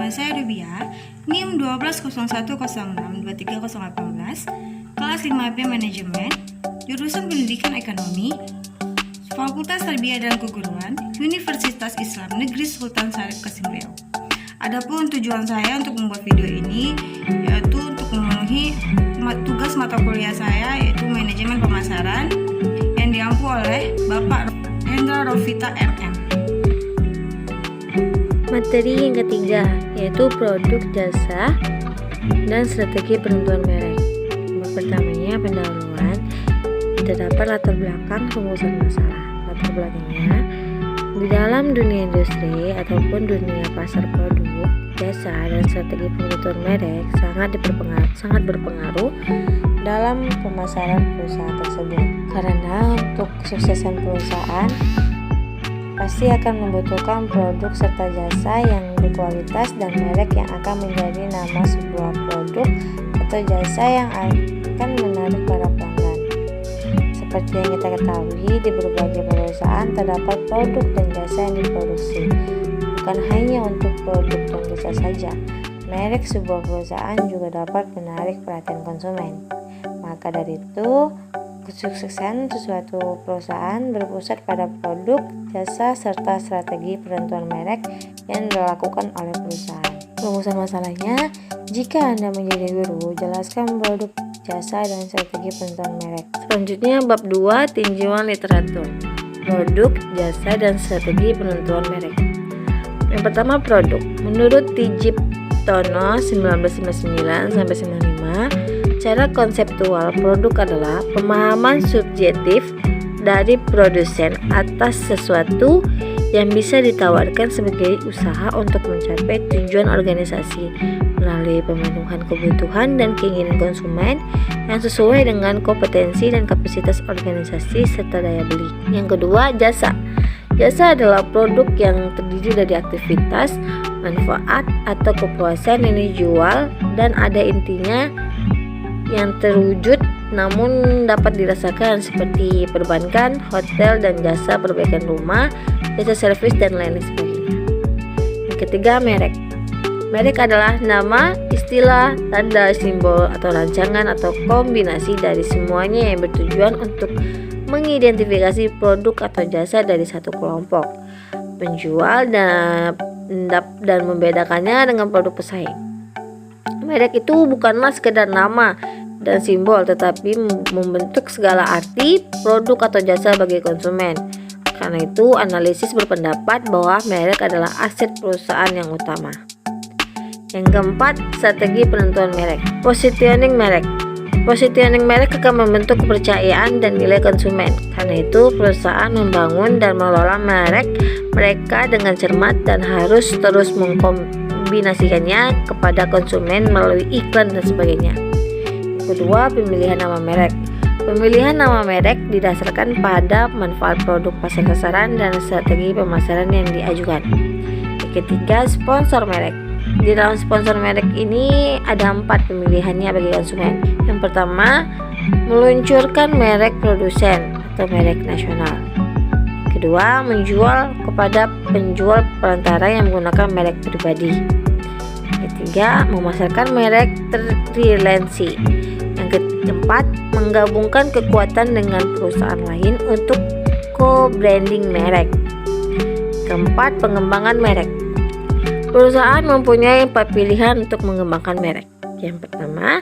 Nama saya Rubia, NIM 1201062318, kelas 5B Manajemen, jurusan Pendidikan Ekonomi, Fakultas Tarbiyah dan Keguruan, Universitas Islam Negeri Sultan Syarif Kasim Riau. Adapun tujuan saya untuk membuat video ini yaitu untuk memenuhi tugas mata kuliah saya, yaitu Manajemen Pemasaran, yang diampu oleh Bapak Hendra Rovita MM. Materi yang ketiga yaitu produk, jasa, dan strategi penentuan merek. Pertamanya pendahuluan, terdapat latar belakang rumusan masalah. Latar belakangnya, di dalam dunia industri ataupun dunia pasar produk, jasa, dan strategi penentuan merek sangat berpengaruh dalam pemasaran perusahaan tersebut. Karena untuk kesuksesan perusahaan pasti akan membutuhkan produk serta jasa yang berkualitas dan merek yang akan menjadi nama sebuah produk atau jasa yang akan menarik para pelanggan. Seperti yang kita ketahui, di berbagai perusahaan terdapat produk dan jasa yang diproduksi. Bukan hanya untuk produk dan jasa saja, merek sebuah perusahaan juga dapat menarik perhatian konsumen. Maka dari itu, kesuksesan suatu perusahaan berpusat pada produk, jasa, serta strategi penentuan merek yang dilakukan oleh perusahaan. Rumusan masalahnya, jika Anda menjadi guru, jelaskan produk, jasa, dan strategi penentuan merek. Selanjutnya, bab 2, tinjauan literatur. Produk, jasa, dan strategi penentuan merek. Yang pertama, produk. Menurut Tijib Tono 1999-95, secara konseptual, produk adalah pemahaman subjektif dari produsen atas sesuatu yang bisa ditawarkan sebagai usaha untuk mencapai tujuan organisasi melalui pemenuhan kebutuhan dan keinginan konsumen yang sesuai dengan kompetensi dan kapasitas organisasi serta daya beli. Yang kedua, jasa. Jasa adalah produk yang terdiri dari aktivitas, manfaat, atau kepuasan yang dijual dan ada intinya yang terwujud namun dapat dirasakan, seperti perbankan, hotel, dan jasa perbaikan rumah, jasa servis, dan lain sebagainya. Yang ketiga, merek. Merek adalah nama, istilah, tanda, simbol, atau rancangan atau kombinasi dari semuanya yang bertujuan untuk mengidentifikasi produk atau jasa dari satu kelompok penjual dan membedakannya dengan produk pesaing. Merek itu bukanlah sekedar nama dan simbol, tetapi membentuk segala arti produk atau jasa bagi konsumen. Karena itu, analisis berpendapat bahwa merek adalah aset perusahaan yang utama. Yang keempat, strategi penentuan merek. Positioning merek. Positioning merek akan membentuk kepercayaan dan nilai konsumen. Karena itu, perusahaan membangun dan mengelola merek mereka dengan cermat dan harus terus mengkombinasikannya kepada konsumen melalui iklan dan sebagainya. Kedua, pemilihan nama merek. Pemilihan nama merek didasarkan pada manfaat produk pasar sasaran dan strategi pemasaran yang diajukan. Yang ketiga, sponsor merek. Di dalam sponsor merek ini ada 4 pemilihannya bagi konsumen. Yang pertama, meluncurkan merek produsen atau merek nasional. Kedua, menjual kepada penjual perantara yang menggunakan merek pribadi. Ketiga, memasarkan merek terrelensi. Yang keempat, menggabungkan kekuatan dengan perusahaan lain untuk co-branding merek. Keempat, pengembangan merek. Perusahaan mempunyai 4 pilihan untuk mengembangkan merek. Yang pertama,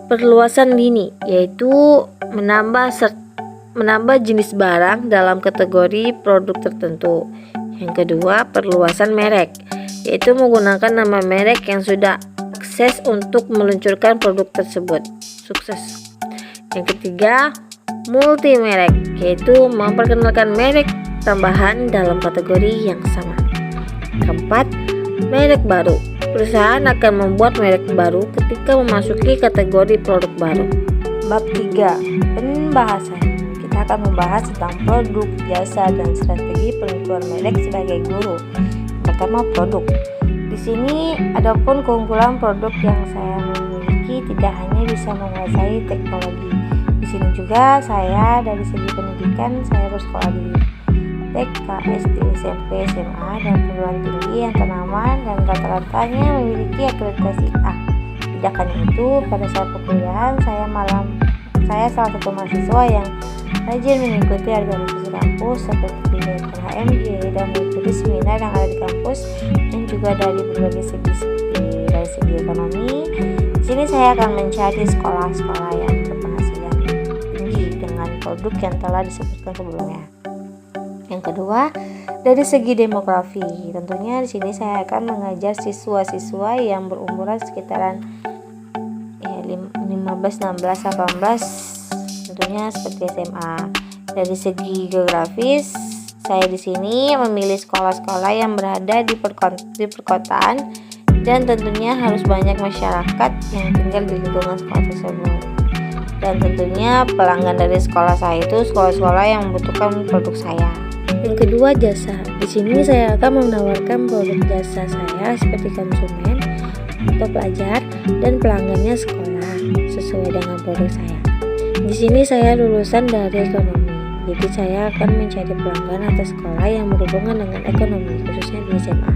perluasan lini, yaitu menambah jenis barang dalam kategori produk tertentu. Yang kedua, perluasan merek, yaitu menggunakan nama merek yang sudah akses untuk meluncurkan produk tersebut sukses. Yang ketiga, multi merek, yaitu memperkenalkan merek tambahan dalam kategori yang sama. Keempat, merek baru. Perusahaan akan membuat merek baru ketika memasuki kategori produk baru. Bab 3, pembahasan. Kita akan membahas tentang produk, jasa, dan strategi penentuan merek sebagai guru. Pertama, produk. Di sini adapun keunggulan produk yang saya miliki tidak hanya bisa menguasai teknologi. Di sini juga saya dari segi pendidikan saya bersekolah di TK, SD, SMP, SMA, dan perguruan tinggi yang ternama dan rata-ratanya memiliki akreditasi A. Tidak hanya itu, pada saat perkuliahan saya salah satu mahasiswa yang rajin mengikuti organisasi kampus seperti kegiatan HMJ dan mengikuti seminar yang ada di kampus, dan juga dari berbagai segi seperti dari segi ekonomi. Di sini saya akan mencari sekolah-sekolah yang berpenghasilan tinggi dengan produk yang telah disebutkan sebelumnya. Yang kedua, dari segi demografi, tentunya di sini saya akan mengajar siswa-siswa yang berumuran sekitaran 15, 16, 18, tentunya seperti SMA. Dari segi geografis, saya di sini memilih sekolah-sekolah yang berada di perkotaan, dan tentunya harus banyak masyarakat yang tinggal di lingkungan sekolah tersebut. Dan tentunya pelanggan dari sekolah saya itu sekolah-sekolah yang membutuhkan produk saya. Yang kedua, jasa. Di sini saya akan menawarkan produk jasa saya seperti konsumen atau pelajar dan pelanggannya sekolah sesuai dengan produk saya. Di sini saya lulusan dari ekonomi, jadi saya akan mencari pelanggan atau sekolah yang berhubungan dengan ekonomi, khususnya di SMA.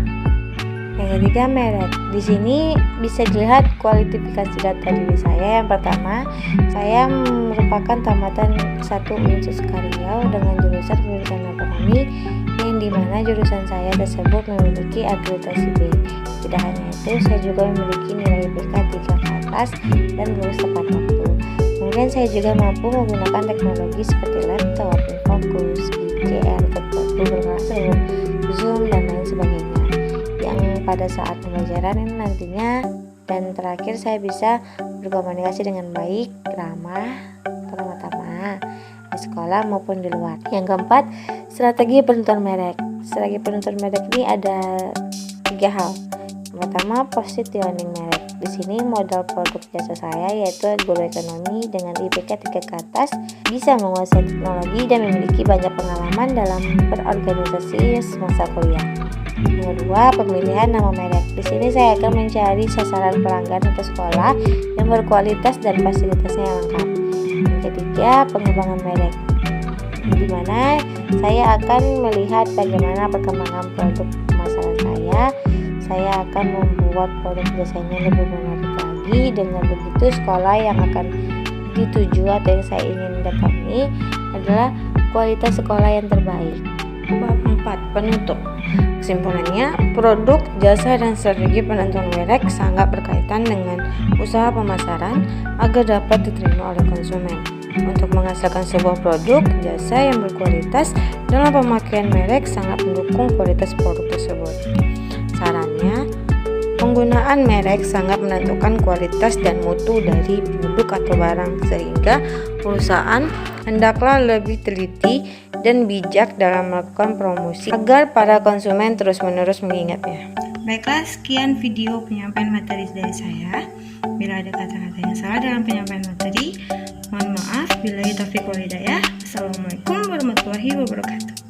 Yang ketiga, merek. Di sini bisa dilihat kualifikasi data diri saya. Yang pertama, saya merupakan tamatan S1 UIN Suska Riau dengan jurusan pendidikan ekonomi, yang dimana jurusan saya tersebut memiliki akreditasi B. Tidak hanya itu, saya juga memiliki nilai IPK 3 ke atas dan lulus tepat waktu. Kemudian saya juga mampu menggunakan teknologi seperti laptop, Infocus, GR, Google Classroom, Zoom, dan lain sebagainya, yang pada saat pembelajaran ini nantinya. Dan terakhir, saya bisa berkomunikasi dengan baik, ramah, pertama-tama di sekolah maupun di luar. Yang keempat, strategi penentuan merek. Strategi penentuan merek ini ada 3 hal. Yang pertama, positioning merek. Di sini modal produk jasa saya yaitu guru ekonomi dengan IPK 3 ke atas, bisa menguasai teknologi dan memiliki banyak pengalaman dalam berorganisasi semasa kuliah. Yang kedua, pemilihan nama merek. Di sini saya akan mencari sasaran pelanggan atau sekolah yang berkualitas dan fasilitasnya yang lengkap. Yang ketiga, pengembangan merek, di mana saya akan melihat bagaimana perkembangan produk pemasaran saya. Saya akan membuat produk jasanya lebih menarik lagi. Dengan begitu, sekolah yang akan dituju atau yang saya ingin datangi adalah kualitas sekolah yang terbaik. Bab 4. Penutup. Kesimpulannya, produk, jasa, dan strategi penentuan merek sangat berkaitan dengan usaha pemasaran agar dapat diterima oleh konsumen. Untuk menghasilkan sebuah produk, jasa yang berkualitas dalam pemakaian merek sangat mendukung kualitas produk tersebut. Sarannya, penggunaan merek sangat menentukan kualitas dan mutu dari produk atau barang, sehingga perusahaan hendaklah lebih teliti dan bijak dalam melakukan promosi agar para konsumen terus-menerus mengingatnya. Baiklah, sekian video penyampaian materi dari saya. Bila ada kata-kata yang salah dalam penyampaian materi, mohon maaf. Billahi taufiq wal hidayah. Assalamualaikum warahmatullahi wabarakatuh.